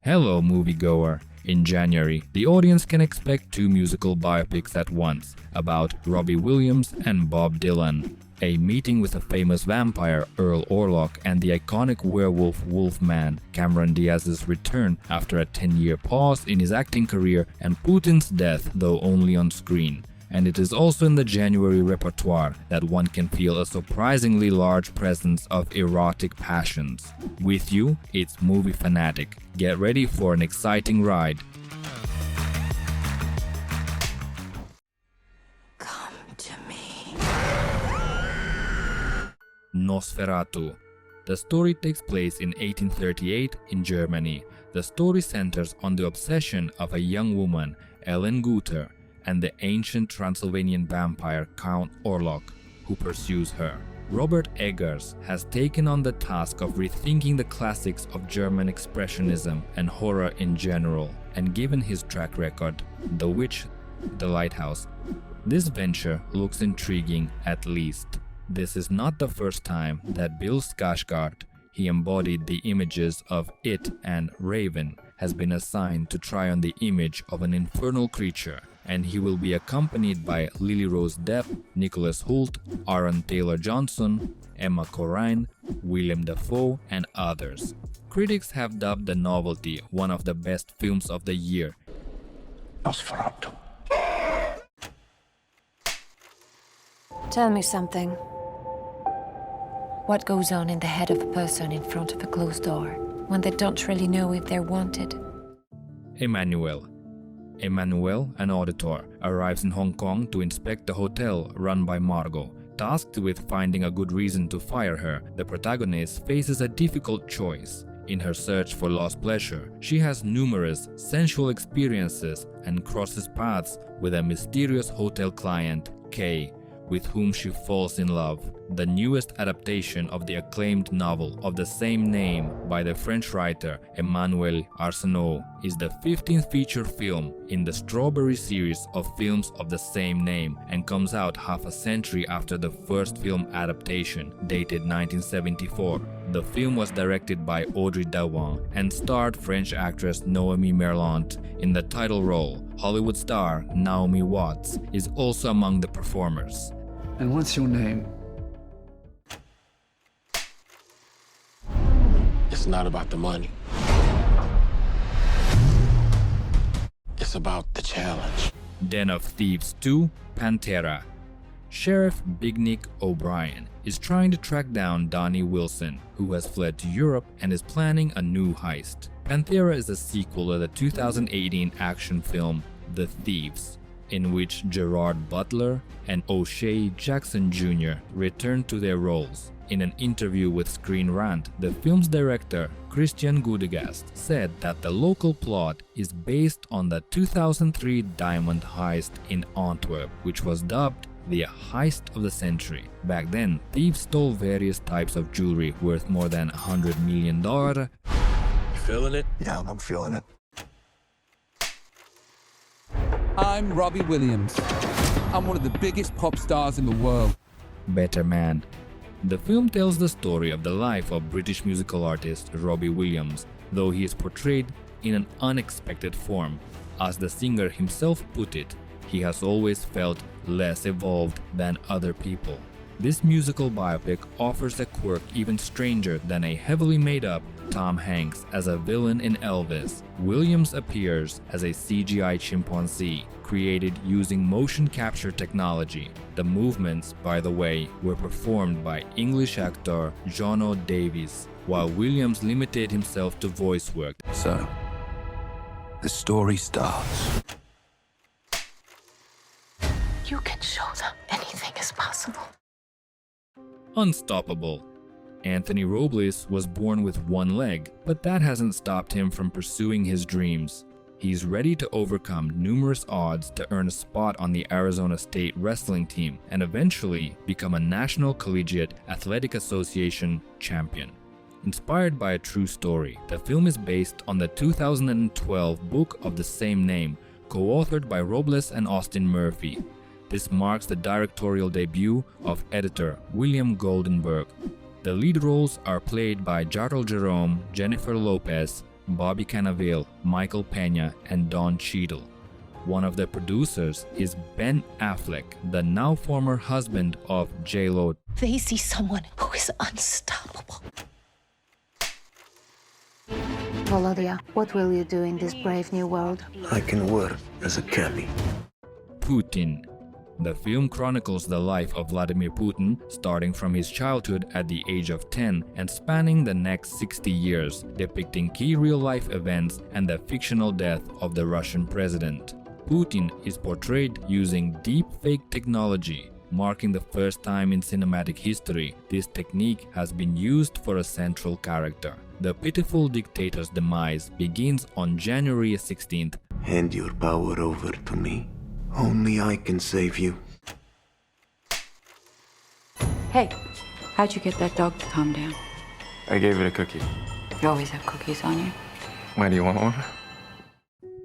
Hello, moviegoer! In January, the audience can expect two musical biopics at once about Robbie Williams and Bob Dylan. A meeting with a famous vampire, Earl Orlock, and the iconic werewolf Wolfman, Cameron Diaz's return after a 10-year pause in his acting career, and Putin's death, though only on screen. And it is also in the January repertoire that one can feel a surprisingly large presence of erotic passions. With you, it's Movie Fanatic. Get ready for an exciting ride. Come to me. Nosferatu. The story takes place in 1838 in Germany. The story centers on the obsession of a young woman, Ellen Guter, and the ancient Transylvanian vampire Count Orlock, who pursues her. Robert Eggers has taken on the task of rethinking the classics of German expressionism and horror in general, and given his track record, The Witch, The Lighthouse, this venture looks intriguing at least. This is not the first time that Bill Skarsgård, he embodied the images of It and Raven, has been assigned to try on the image of an infernal creature, and he will be accompanied by Lily Rose Depp, Nicholas Hoult, Aaron Taylor-Johnson, Emma Corrin, Willem Dafoe, and others. Critics have dubbed The Novelty one of the best films of the year. Nosferatu. Tell me something. What goes on in the head of a person in front of a closed door when they don't really know if they're wanted? Emmanuelle. Emmanuelle, an auditor, arrives in Hong Kong to inspect the hotel run by Margot. Tasked with finding a good reason to fire her, the protagonist faces a difficult choice. In her search for lost pleasure, she has numerous sensual experiences and crosses paths with a mysterious hotel client, Kay, with whom she falls in love. The newest adaptation of the acclaimed novel of the same name by the French writer Emmanuelle Arsenault is the 15th feature film in the Strawberry series of films of the same name, and comes out half a century after the first film adaptation, dated 1974. The film was directed by Audrey Tautou and starred French actress Noémie Merlant in the title role. Hollywood star Naomi Watts is also among the performers. And what's your name? It's not about the money. It's about the challenge. Den of Thieves 2, Pantera. Sheriff Big Nick O'Brien is trying to track down Donnie Wilson, who has fled to Europe and is planning a new heist. Pantera is a sequel to the 2018 action film The Thieves, in which Gerard Butler and O'Shea Jackson Jr. return to their roles. In an interview with Screen Rant, the film's director, Christian Gudegast, said that the local plot is based on the 2003 diamond heist in Antwerp, which was dubbed the heist of the century. Back then, thieves stole various types of jewelry worth more than $100 million. You feeling it? Yeah, I'm feeling it. I'm Robbie Williams. I'm one of the biggest pop stars in the world. Better Man. The film tells the story of the life of British musical artist Robbie Williams, though he is portrayed in an unexpected form. As the singer himself put it, he has always felt less evolved than other people. This musical biopic offers a quirk even stranger than a heavily made-up Tom Hanks as a villain in Elvis. Williams appears as a CGI chimpanzee, created using motion capture technology. The movements, by the way, were performed by English actor Jono Davies, while Williams limited himself to voice work. So, the story starts. You can show them anything is possible. Unstoppable. Anthony Robles was born with one leg, but that hasn't stopped him from pursuing his dreams. He's ready to overcome numerous odds to earn a spot on the Arizona State wrestling team and eventually become a National Collegiate Athletic Association champion. Inspired by a true story, the film is based on the 2012 book of the same name, co-authored by Robles and Austin Murphy. This marks the directorial debut of editor William Goldenberg. The lead roles are played by Jarl Jerome, Jennifer Lopez, Bobby Cannavale, Michael Pena, and Don Cheadle. One of the producers is Ben Affleck, the now former husband of J-Lo. They see someone who is unstoppable. Volodya, what will you do in this brave new world? I can work as a cabbie. Putin. The film chronicles the life of Vladimir Putin, starting from his childhood at the age of 10 and spanning the next 60 years, depicting key real-life events and the fictional death of the Russian president. Putin is portrayed using deep-fake technology. Marking the first time in cinematic history, this technique has been used for a central character. The pitiful dictator's demise begins on January 16th. Hand your power over to me. Only I can save you. Hey, how'd you get that dog to calm down? I gave it a cookie. You always have cookies on you. Why do you want one?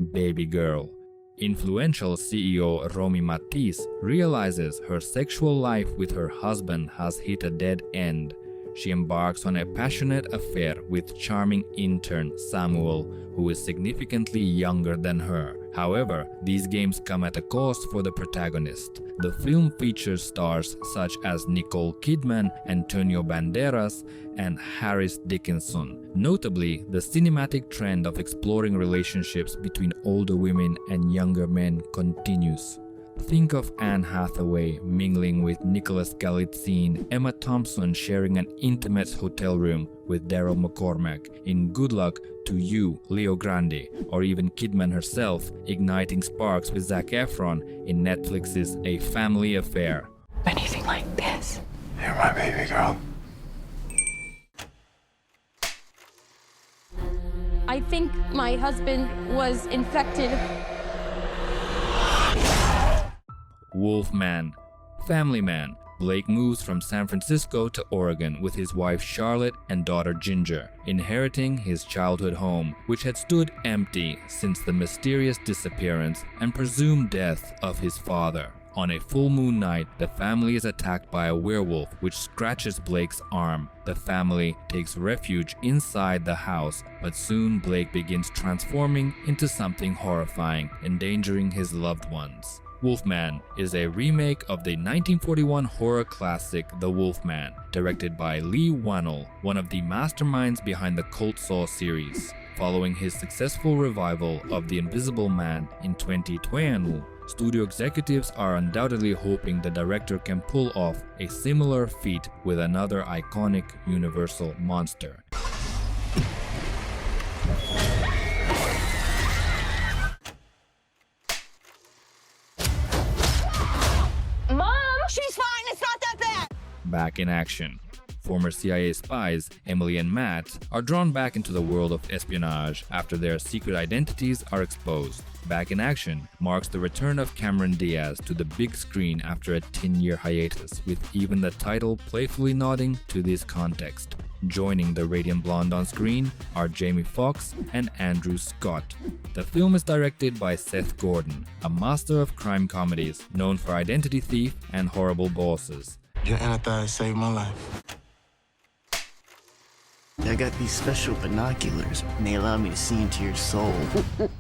Babygirl. Influential CEO Romy Matisse realizes her sexual life with her husband has hit a dead end. She embarks on a passionate affair with charming intern Samuel, who is significantly younger than her. However, these games come at a cost for the protagonist. The film features stars such as Nicole Kidman, Antonio Banderas, and Harris Dickinson. Notably, the cinematic trend of exploring relationships between older women and younger men continues. Think of Anne Hathaway mingling with Nicholas Galitzine, Emma Thompson sharing an intimate hotel room with Daryl McCormack in Good Luck to You, Leo Grande, or even Kidman herself igniting sparks with Zac Efron in Netflix's A Family Affair. Anything like this. You're my baby girl. I think my husband was infected. Wolfman. Family Man. Blake moves from San Francisco to Oregon with his wife Charlotte and daughter Ginger, inheriting his childhood home, which had stood empty since the mysterious disappearance and presumed death of his father. On a full moon night, the family is attacked by a werewolf which scratches Blake's arm. The family takes refuge inside the house, but soon Blake begins transforming into something horrifying, endangering his loved ones. Wolfman is a remake of the 1941 horror classic The Wolfman, directed by Lee Wannell, one of the masterminds behind the cult Saw series. Following his successful revival of The Invisible Man in 2020, studio executives are undoubtedly hoping the director can pull off a similar feat with another iconic Universal monster. She's fine, it's not that bad! Back in action. Former CIA spies, Emily and Matt, are drawn back into the world of espionage after their secret identities are exposed. Back in Action marks the return of Cameron Diaz to the big screen after a 10-year hiatus, with even the title playfully nodding to this context. Joining the radiant blonde on screen are Jamie Foxx and Andrew Scott. The film is directed by Seth Gordon, a master of crime comedies known for Identity Thief and Horrible Bosses. Your anathies saved my life. I got these special binoculars, and they allow me to see into your soul.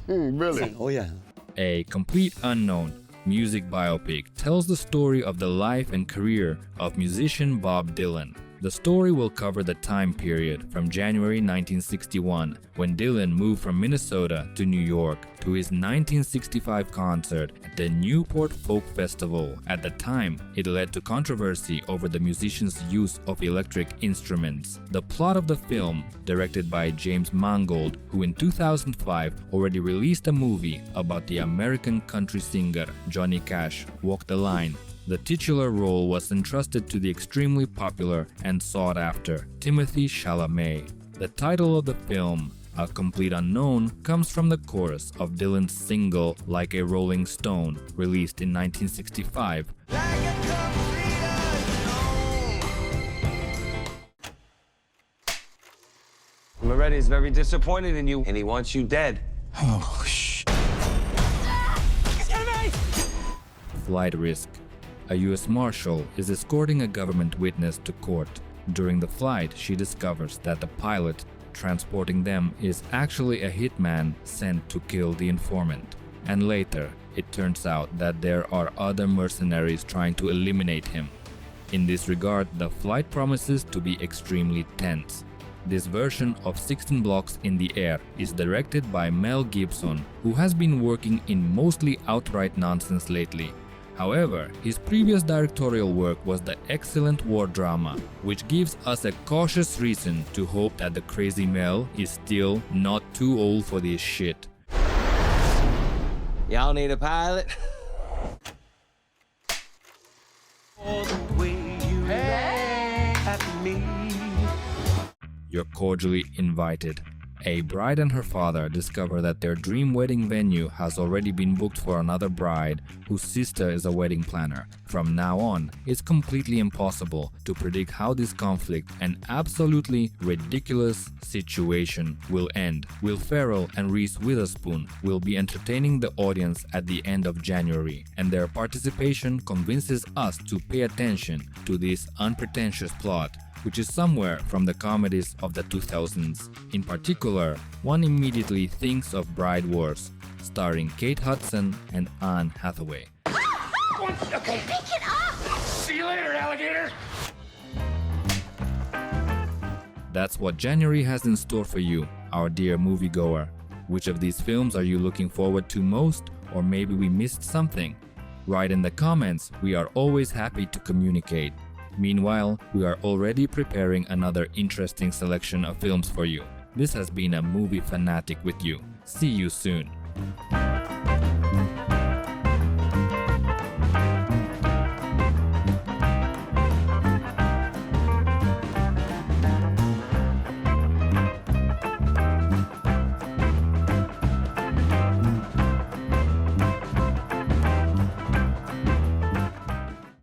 Really? Oh, yeah. A Complete Unknown music biopic tells the story of the life and career of musician Bob Dylan. The story will cover the time period from January 1961, when Dylan moved from Minnesota to New York, to his 1965 concert at the Newport Folk Festival. At the time, it led to controversy over the musician's use of electric instruments. The plot of the film, directed by James Mangold, who in 2005 already released a movie about the American country singer Johnny Cash, Walk the Line. The titular role was entrusted to the extremely popular and sought-after Timothée Chalamet. The title of the film, A Complete Unknown, comes from the chorus of Dylan's single Like a Rolling Stone, released in 1965. Moretti is very disappointed in you, and he wants you dead. Oh, shh. Flight Risk. A U.S. Marshal is escorting a government witness to court. During the flight, she discovers that the pilot transporting them is actually a hitman sent to kill the informant. And later, it turns out that there are other mercenaries trying to eliminate him. In this regard, the flight promises to be extremely tense. This version of 16 Blocks in the Air is directed by Mel Gibson, who has been working in mostly outright nonsense lately. However, his previous directorial work was the excellent war drama, which gives us a cautious reason to hope that the crazy Mel is still not too old for this shit. Y'all need a pilot? You're cordially invited. A bride and her father discover that their dream wedding venue has already been booked for another bride whose sister is a wedding planner. From now on, it's completely impossible to predict how this conflict and absolutely ridiculous situation will end. Will Ferrell and Reese Witherspoon will be entertaining the audience at the end of January, and their participation convinces us to pay attention to this unpretentious plot, which is somewhere from the comedies of the 2000s. In particular, one immediately thinks of Bride Wars, starring Kate Hudson and Anne Hathaway. Okay, pick it up! See you later, alligator! That's what January has in store for you, our dear moviegoer. Which of these films are you looking forward to most, or maybe we missed something? Write in the comments, we are always happy to communicate. Meanwhile, we are already preparing another interesting selection of films for you. This has been a Movie Fanatic with you. See you soon.